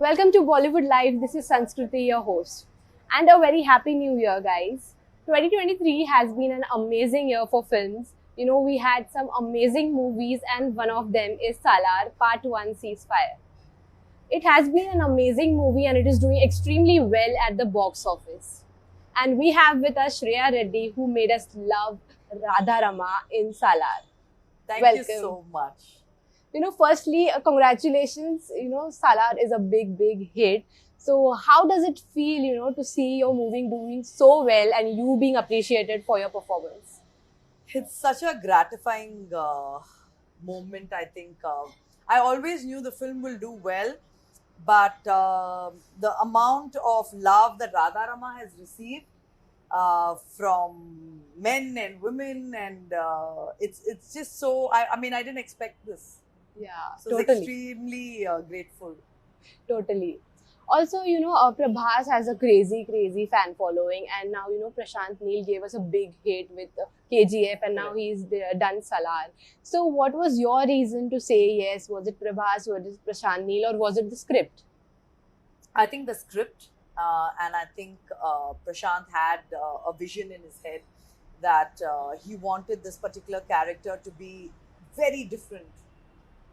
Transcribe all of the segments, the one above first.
Welcome to Bollywood Life. This is Sanskriti, your host. And a very happy new year, guys. 2023 has been an amazing year for films. We had some amazing movies, and one of them is Salaar Part 1 Ceasefire. It has been an amazing movie and it is doing extremely well at the box office. And we have with us Sriya Reddy, who made us love Radha Rama in Salaar. Thank you Welcome. so much. Firstly, congratulations. Salaar is a big hit. So, how does it feel, to see your movie doing so well and you being appreciated for your performance? It's such a gratifying moment, I think. I always knew the film will do well, but the amount of love that Radha Rama has received from men and women, and it's just so. I mean, I didn't expect this. Yeah, So it's totally. extremely grateful. Totally. Also, Prabhas has a crazy fan following, and now Prashant Neel gave us a big hit with KGF, and now he's done Salaar. So, what was your reason to say yes? Was it Prabhas, was it Prashant Neel, or was it the script? I think the script, and I think Prashant had a vision in his head that he wanted this particular character to be very different.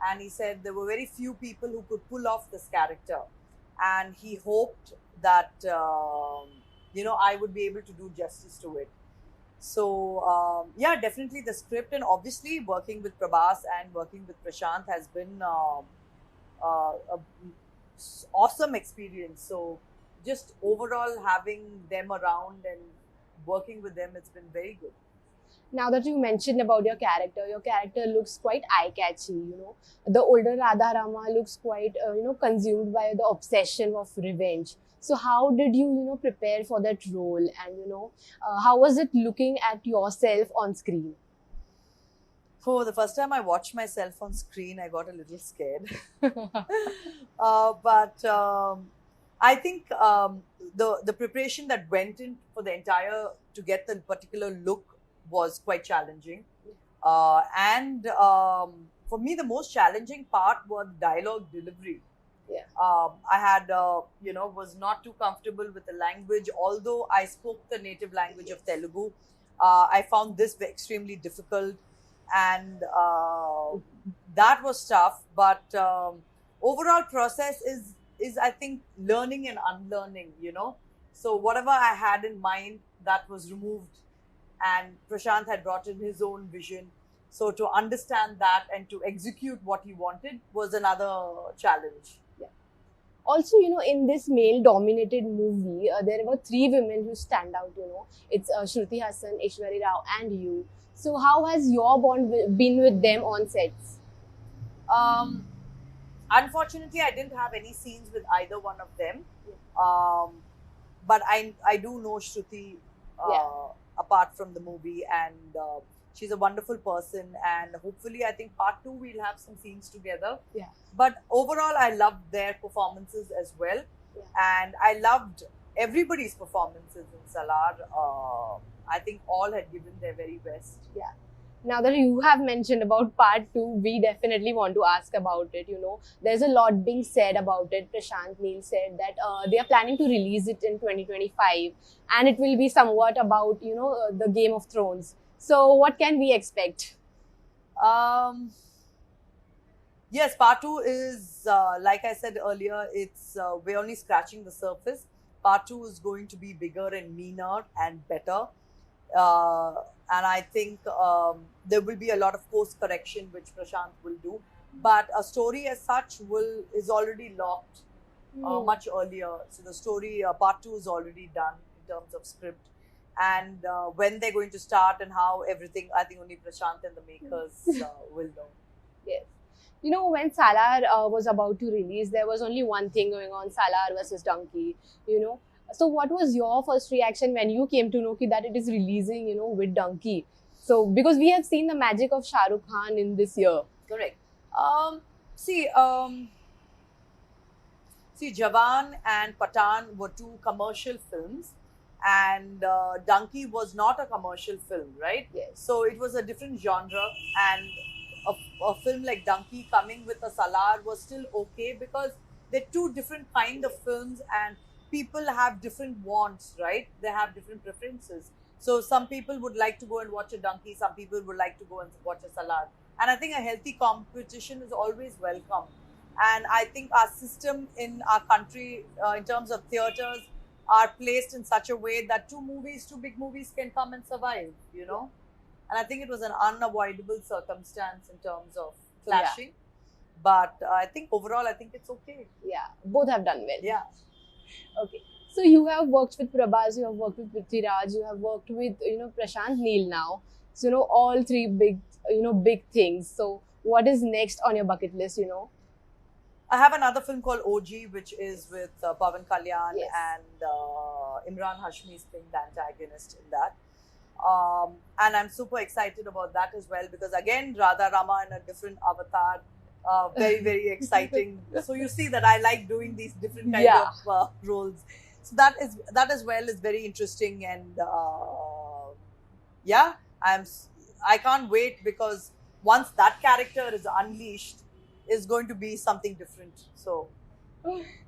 And he said there were very few people who could pull off this character. And he hoped that, I would be able to do justice to it. So, yeah, definitely the script, and obviously working with Prabhas and working with Prashant has been a awesome experience. So just overall having them around and working with them, it's been very good. Now that you mentioned about your character looks quite eye-catchy. The older Radha Rama looks quite, consumed by the obsession of revenge. So how did you, prepare for that role? And, how was it looking at yourself on screen? Oh, the first time I watched myself on screen, I got a little scared. But I think the preparation that went in for the entire, to get the particular look was quite challenging. And for me, the most challenging part was dialogue delivery. Yeah. I had, was not too comfortable with the language. Although I spoke the native language of Telugu, I found this extremely difficult. And that was tough. But overall process is I think learning and unlearning. So whatever I had in mind, that was removed, and Prashant had brought in his own vision. So to understand that and to execute what he wanted was another challenge. Yeah. Also, in this male-dominated movie, there were three women who stand out. It's Shruti Hassan, Aishwarya Rao, and you. So how has your bond been with them on sets? Unfortunately, I didn't have any scenes with either one of them. But I do know Shruti apart from the movie, and she's a wonderful person, and hopefully I think part 2 we'll have some scenes together. Yeah. But overall I loved their performances as well. Yeah. And I loved everybody's performances in Salaar. I think all had given their very best. Yeah. Now that you have mentioned about part 2, we definitely want to ask about it. There's a lot being said about it. Prashant Neel said that they are planning to release it in 2025, and it will be somewhat about, the Game of Thrones. So what can we expect? Yes, part 2 is, like I said earlier, it's we're only scratching the surface. Part 2 is going to be bigger and meaner and better. And I think there will be a lot of course correction which Prashant will do. But a story as such is already locked much earlier. So the story, part 2 is already done in terms of script. And when they're going to start and how everything, I think only Prashant and the makers will know. Yes. When Salaar was about to release, there was only one thing going on, Salaar versus Dunki, So what was your first reaction when you came to know that it is releasing, with Dunki? So, because we have seen the magic of Shah Rukh Khan in this year. Correct. See, Jawan and Pathan were two commercial films, and Dunki was not a commercial film, right? Yes. So it was a different genre, and a film like Dunki coming with a Salaar was still okay because they're two different kind of films, and people have different wants, right? They have different preferences. So some people would like to go and watch a Dunki, some people would like to go and watch a Salaar. And I think a healthy competition is always welcome. And I think our system in our country, in terms of theatres, are placed in such a way that two big movies can come and survive, you know. And I think it was an unavoidable circumstance in terms of clashing. But I think overall, I think it's okay. Yeah, both have done well. Yeah. Okay. So you have worked with Prabhas, you have worked with Prithviraj, you have worked with, Prashant Neel now. So, all three big things. So what is next on your bucket list, I have another film called OG, which is with Pawan Kalyan, Yes. and Imran Hashmi is playing the antagonist in that. And I'm super excited about that as well, because again, Radha Rama in a different avatar, very, very exciting. So you see that I like doing these different kind of roles. So that as well is very interesting, and yeah, I can't wait, because once that character is unleashed, is going to be something different. So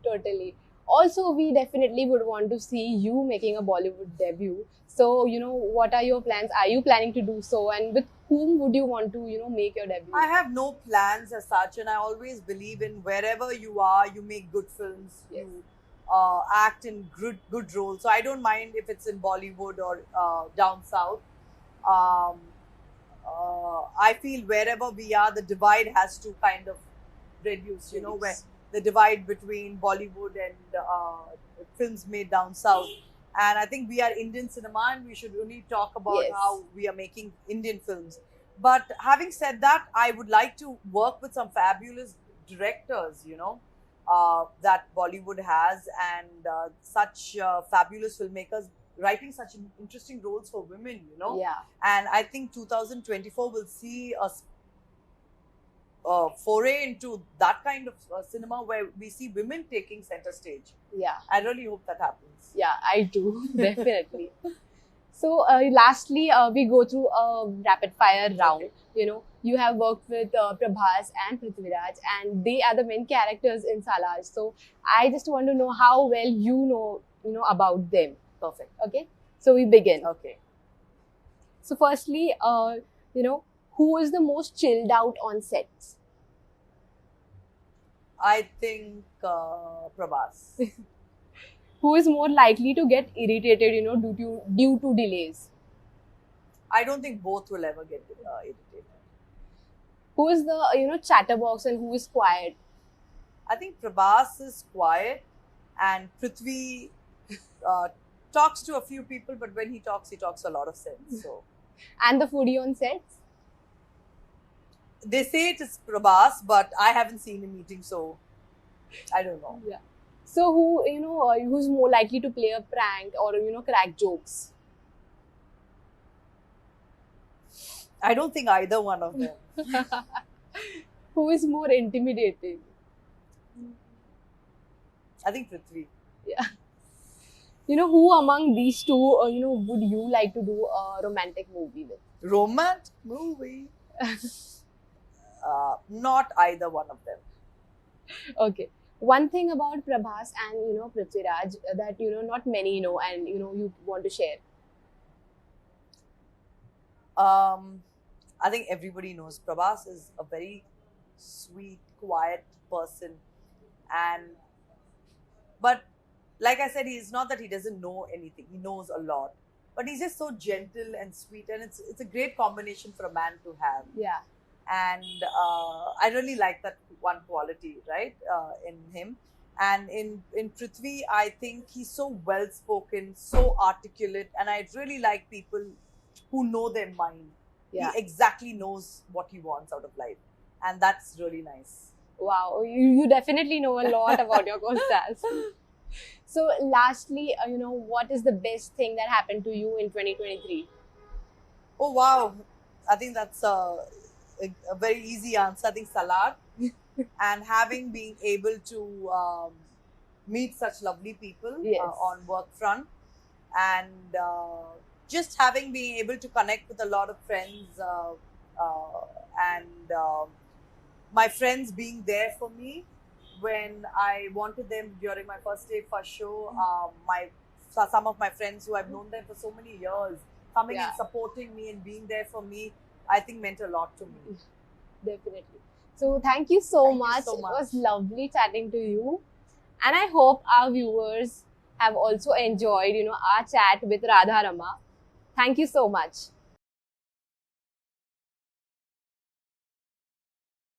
Totally. Also, we definitely would want to see you making a Bollywood debut. So, what are your plans? Are you planning to do so? And with whom would you want to, make your debut? I have no plans as such, and I always believe in wherever you are, you make good films. Yes. You act in good roles. So I don't mind if it's in Bollywood or down south. I feel wherever we are, the divide has to kind of reduce. You know, where the divide between Bollywood and films made down south. And I think we are Indian cinema, and we should only talk about Yes. how we are making Indian films. But having said that, I would like to work with some fabulous directors, that Bollywood has, and such fabulous filmmakers writing such interesting roles for women, Yeah. And I think 2024 will see us foray into that kind of cinema where we see women taking center stage. Yeah. I really hope that happens. Yeah, I do. Definitely. So, lastly, we go through a rapid fire round. Okay. You have worked with Prabhas and Prithviraj, and they are the main characters in Salaar. So, I just want to know how well you know about them. Perfect. Okay. So we begin. Okay. So, firstly, who is the most chilled out on sets? I think Prabhas. Who is more likely to get irritated, due to delays? I don't think both will ever get irritated. Who is the chatterbox and who is quiet? I think Prabhas is quiet, and Prithvi talks to a few people, but when he talks a lot of sense. So And the foodie on sets? they say it is Prabhas, but I haven't seen him eating, so I don't know. Yeah. So who who's more likely to play a prank or crack jokes? I don't think either one of them. Who is more intimidating? I think Prithvi. Yeah. Who among these two would you like to do a romantic movie with? Romantic movie. Not either one of them. Okay. One thing about Prabhas and Prithviraj that not many know and you want to share. I think everybody knows Prabhas is a very sweet, quiet person, but like I said, he's not that he doesn't know anything. He knows a lot, but he's just so gentle and sweet, and it's a great combination for a man to have. Yeah. And I really like that one quality, right, in him. And in Prithvi, I think he's so well spoken, so articulate, and I really like people who know their mind. Yeah. He exactly knows what he wants out of life, and that's really nice. Wow, you definitely know a lot about your co-stars. So, lastly, what is the best thing that happened to you in 2023? Oh wow, I think that's a very easy answer. I think Salaar, and being able to meet such lovely people Yes. on work front, and just being able to connect with a lot of friends, and my friends being there for me when I wanted them during my first day, first show. Some of my friends who I've known them for so many years coming and supporting me and being there for me, I think meant a lot to me. Definitely. So thank you so much. So much. It was lovely chatting to you. And I hope our viewers have also enjoyed, our chat with Radha Rama. Thank you so much.